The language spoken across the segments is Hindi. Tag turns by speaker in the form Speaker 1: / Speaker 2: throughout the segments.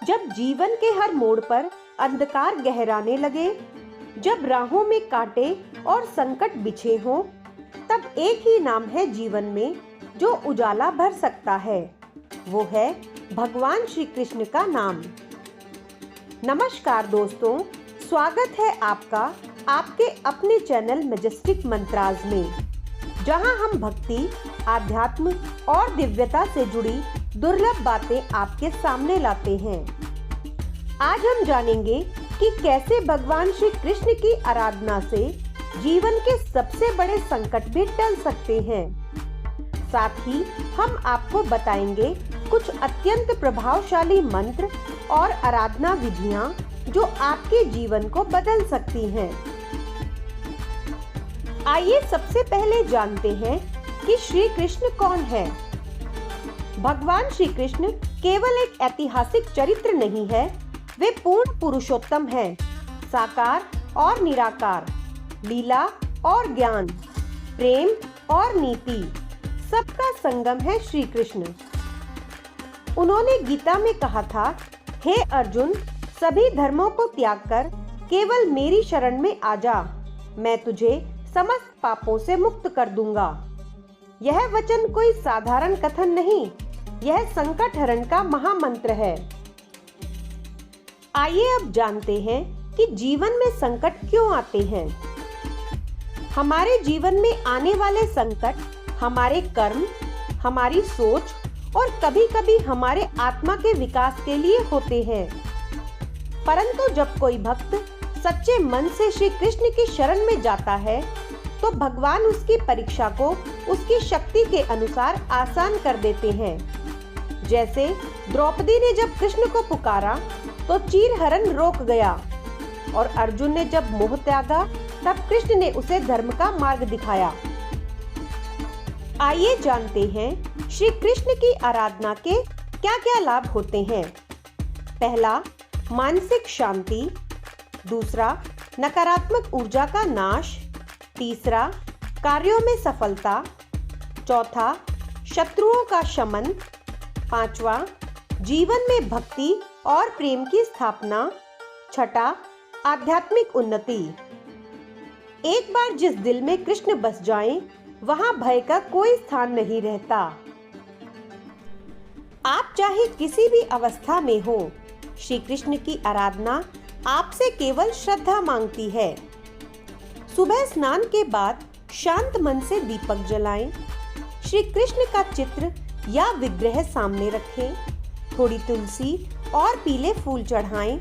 Speaker 1: जब जीवन के हर मोड़ पर अंधकार गहराने लगे, जब राहों में कांटे और संकट बिछे हों, तब एक ही नाम है जीवन में जो उजाला भर सकता है। वो है भगवान श्री कृष्ण का नाम। नमस्कार दोस्तों, स्वागत है आपका आपके अपने चैनल मैजेस्टिक मंत्राज में, जहां हम भक्ति, आध्यात्म और दिव्यता से जुड़ी दुर्लभ बातें आपके सामने लाते हैं। आज हम जानेंगे कि कैसे भगवान श्री कृष्ण की आराधना से जीवन के सबसे बड़े संकट भी टल सकते हैं। साथ ही हम आपको बताएंगे कुछ अत्यंत प्रभावशाली मंत्र और आराधना विधियां जो आपके जीवन को बदल सकती हैं। आइए सबसे पहले जानते हैं कि श्री कृष्ण कौन है। भगवान श्री कृष्ण केवल एक ऐतिहासिक चरित्र नहीं है, वे पूर्ण पुरुषोत्तम हैं, साकार और निराकार, लीला और ज्ञान, प्रेम और नीति, सबका संगम है श्री कृष्ण। उन्होंने गीता में कहा था, हे अर्जुन, सभी धर्मों को त्याग कर केवल मेरी शरण में आ जा, मैं तुझे समस्त पापों से मुक्त कर दूंगा। यह वचन कोई साधारण कथन नहीं, यह संकट हरण का महामंत्र है। आइए अब जानते हैं कि जीवन में संकट क्यों आते हैं। हमारे जीवन में आने वाले संकट हमारे कर्म, हमारी सोच और कभी-कभी हमारे आत्मा के विकास के लिए होते हैं। परंतु जब कोई भक्त सच्चे मन से श्री कृष्ण की शरण में जाता है, तो भगवान उसकी परीक्षा को उसकी शक्ति के अनुसार आसान कर देते हैं। जैसे द्रौपदी ने जब कृष्ण को पुकारा तो चीरहरण रोक गया, और अर्जुन ने जब मोह त्यागा तब कृष्ण ने उसे धर्म का मार्ग दिखाया। आइए जानते हैं श्री कृष्ण की आराधना के क्या-क्या लाभ होते हैं। पहला, मानसिक शांति। दूसरा, नकारात्मक ऊर्जा का नाश। तीसरा, कार्यों में सफलता। चौथा, शत्रुओं का शमन। पांचवा, जीवन में भक्ति और प्रेम की स्थापना। छठा, आध्यात्मिक उन्नति। एक बार जिस दिल में कृष्ण बस जाएं, वहां भय का कोई स्थान नहीं रहता। आप चाहे किसी भी अवस्था में हो, श्री कृष्ण की आराधना आपसे केवल श्रद्धा मांगती है। सुबह स्नान के बाद शांत मन से दीपक जलाएं, श्री कृष्ण का चित्र या विग्रह सामने रखें, थोड़ी तुलसी और पीले फूल चढ़ाएं।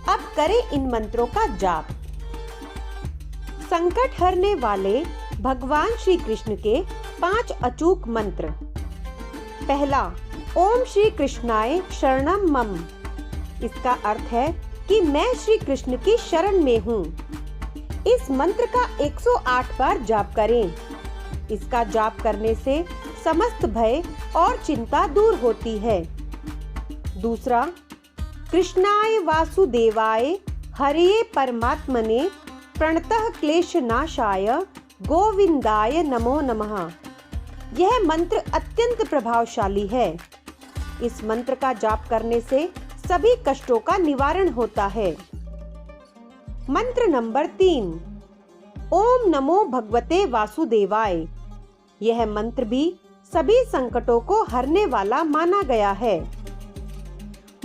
Speaker 1: अब करें इन मंत्रों का जाप। संकट हरने वाले भगवान श्री कृष्ण के 5 अचूक मंत्र। पहला, ओम श्री कृष्णाय शरणम मम। इसका अर्थ है कि मैं श्री कृष्ण की शरण में हूँ। इस मंत्र का 108 बार जाप करें। इसका जाप करने से समस्त भय और चिंता दूर होती है। दूसरा, कृष्णाय वासुदेवाय हरे परमात्मने प्रणतः क्लेशनाशाय गोविंदाय नमो नमः। यह मंत्र अत्यंत प्रभावशाली है। इस मंत्र का जाप करने से सभी कष्टों का निवारण होता है। मंत्र नंबर 3, ओम नमो भगवते वासुदेवाय। यह मंत्र भी सभी संकटों को हरने वाला माना गया है।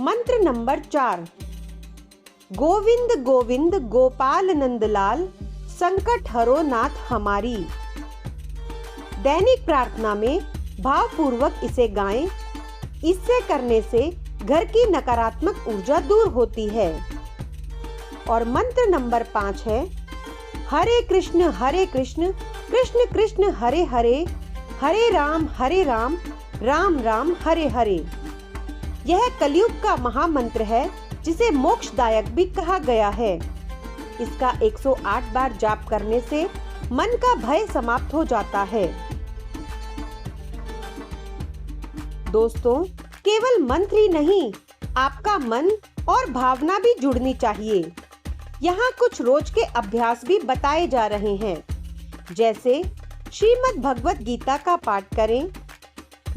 Speaker 1: मंत्र नंबर 4, गोविंद गोविंद गोपाल नंदलाल संकट हरो नाथ हमारी। दैनिक प्रार्थना में भावपूर्वक इसे गाएं। इससे करने से घर की नकारात्मक ऊर्जा दूर होती है। और मंत्र नंबर 5 है, हरे कृष्ण कृष्ण कृष्ण हरे हरे, हरे राम राम राम हरे हरे। यह कलयुग का महामंत्र है, जिसे मोक्षदायक भी कहा गया है। इसका 108 बार जाप करने से मन का भय समाप्त हो जाता है। दोस्तों, केवल मंत्र ही नहीं, आपका मन और भावना भी जुड़नी चाहिए। यहाँ कुछ रोज के अभ्यास भी बताए जा रहे हैं, जैसे श्रीमद् भगवत गीता का पाठ करें,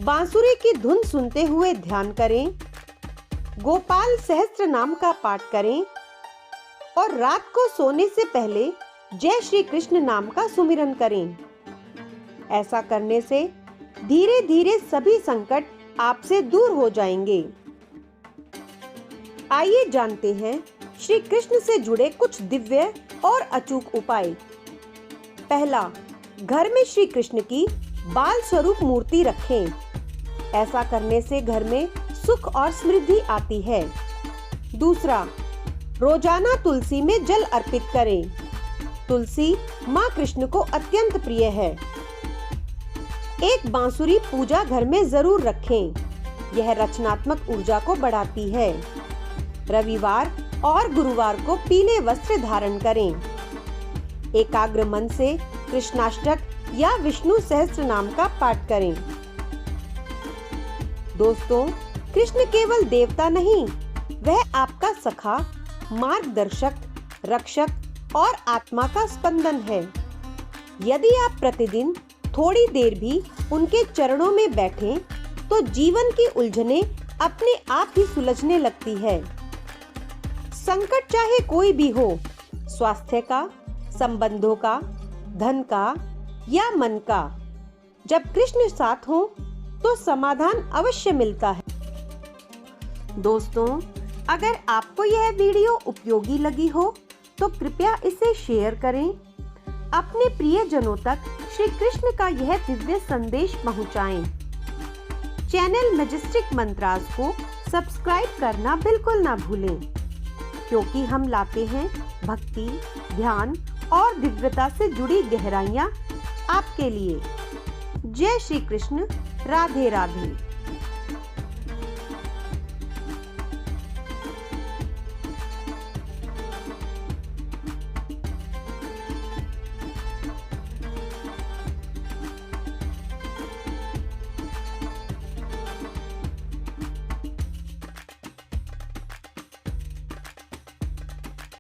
Speaker 1: बांसुरी की धुन सुनते हुए ध्यान करें, गोपाल सहस्त्र नाम का पाठ करें और रात को सोने से पहले जय श्री कृष्ण नाम का सुमिरन करें। ऐसा करने से धीरे धीरे सभी संकट आपसे दूर हो जाएंगे। आइए जानते हैं श्री कृष्ण से जुड़े कुछ दिव्य और अचूक उपाय। पहला, घर में श्री कृष्ण की बाल स्वरूप मूर्ति रखें। ऐसा करने से घर में सुख और समृद्धि आती है। दूसरा, रोजाना तुलसी में जल अर्पित करें। तुलसी माँ कृष्ण को अत्यंत प्रिय है। एक बांसुरी पूजा घर में जरूर रखें। यह रचनात्मक ऊर्जा को बढ़ाती है। रविवार और गुरुवार को पीले वस्त्र धारण करें। एकाग्र मन से कृष्णाष्टक या विष्णु सहस्त्र नाम का पाठ करें। दोस्तों, कृष्ण केवल देवता नहीं, वह आपका सखा, मार्गदर्शक, रक्षक और आत्मा का स्पंदन है। यदि आप प्रतिदिन थोड़ी देर भी उनके चरणों में बैठें, तो जीवन की उलझनें अपने आप ही सुलझने लगती है। संकट चाहे कोई भी हो, स्वास्थ्य का, संबंधों का, धन का या मन का, जब कृष्ण साथ हो तो समाधान अवश्य मिलता है। दोस्तों, अगर आपको यह वीडियो उपयोगी लगी हो तो कृपया इसे शेयर करें। अपने प्रियजनों तक श्री कृष्ण का यह दिव्य संदेश पहुंचाएं। चैनल मैजेस्टिक मंत्रास को सब्सक्राइब करना बिल्कुल ना भूलें, क्योंकि हम लाते हैं भक्ति, ध्यान और दिव्यता से जुड़ी गहराइयां आपके लिए। जय श्री कृष्ण। राधे राधे।